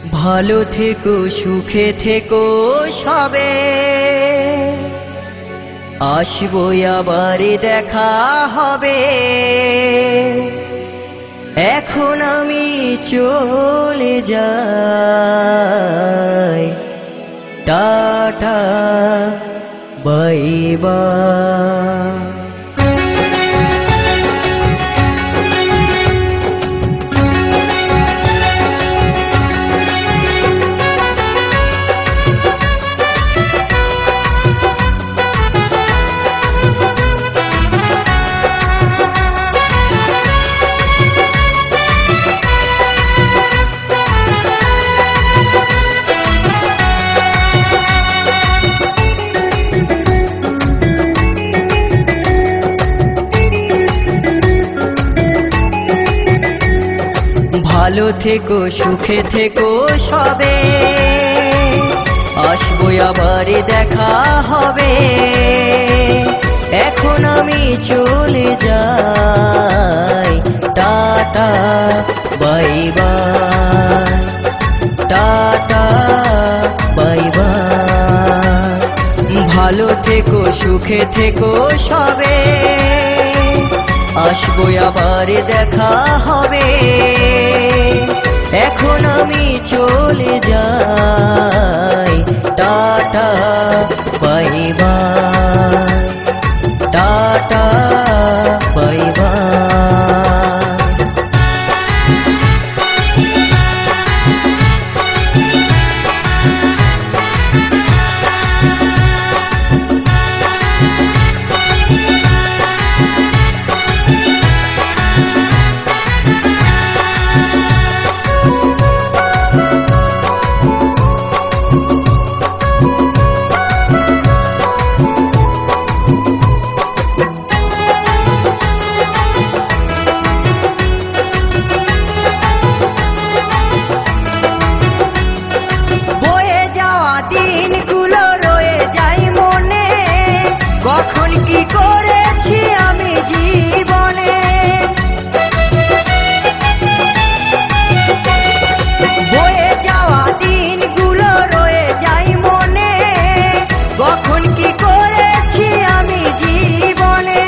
ভালো থেকো সুখে থেকো সবে, আসবো আবার দেখা হবে। এখন আমি চলে যাই, টাটা বাই বাই। ভালো থেকো সুখে থেকো সবে, আসবো আবার দেখা হবে। এখন আমি চলে যাই, tata bye bye, tata bye by. ভালো থেকো সুখে থেকো সবে, আসবো আবার দেখা হবে। এখন আমি চলে যাই, tata bye bye, tata bye by. দিনগুলো রয়ে যায় মনে, কখন কি করেছি আমি জীবনে। বয়ে যাওয়া দিনগুলো রয়ে যায় মনে, কখন কি করেছি আমি জীবনে।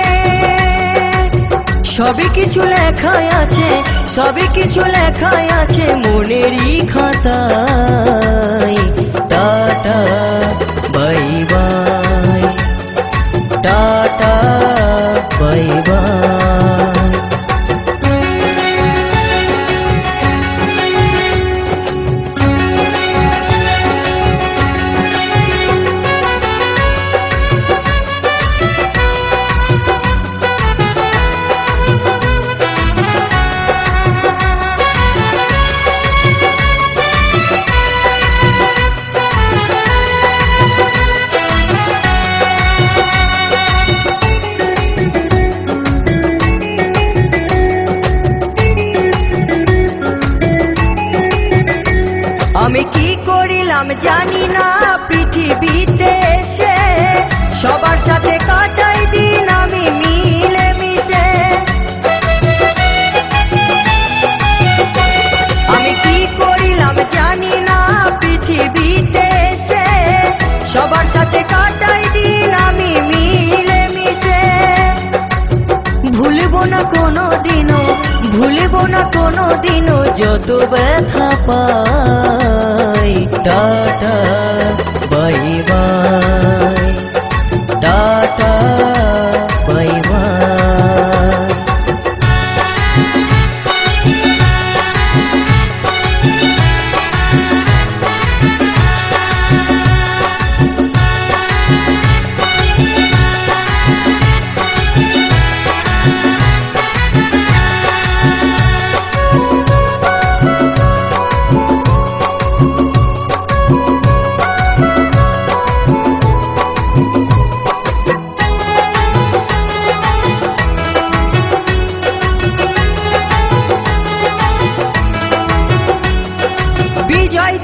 সবই কিছু লেখাই আছে, সবই কিছু লেখাই আছে মনেরই খাতায়। Tata bye bye, tata bye by. আমি কি করিলাম জানি না পৃথিবীতে এসে, সবার সাথে কাটাই দিন আমি মিলে মিশে। আমি কি করিলাম জানি না পৃথিবীতে এসে, সবার সাথে কাটাই দিন আমি মিলে মিশে। ভুলবো না কোনো দিনও, ভুলবো না কোনো দিনও যত ব্যথা পাই। Tata bye bye, tata bye bye.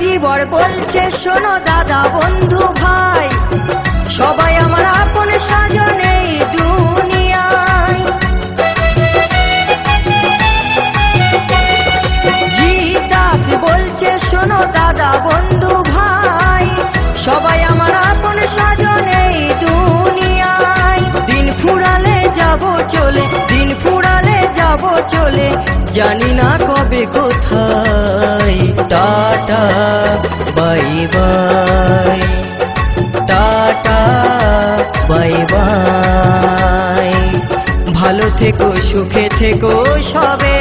দিবর বলছে শোনো দাদা বন্ধু ভাই, সবাই আমার আপন সাজন এই দুনিয়ায়। জি দাস বলছে শোনো দাদা জানি না কবে কোথায়। Tata bye bye, tata bye by. ভালো থেকো, সুখে থেকো সবে,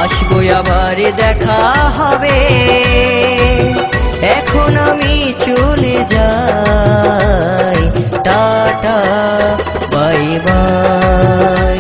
আসবো আবার দেখা হবে। এখন আমি চলে যাই, টাটা বাই বাই।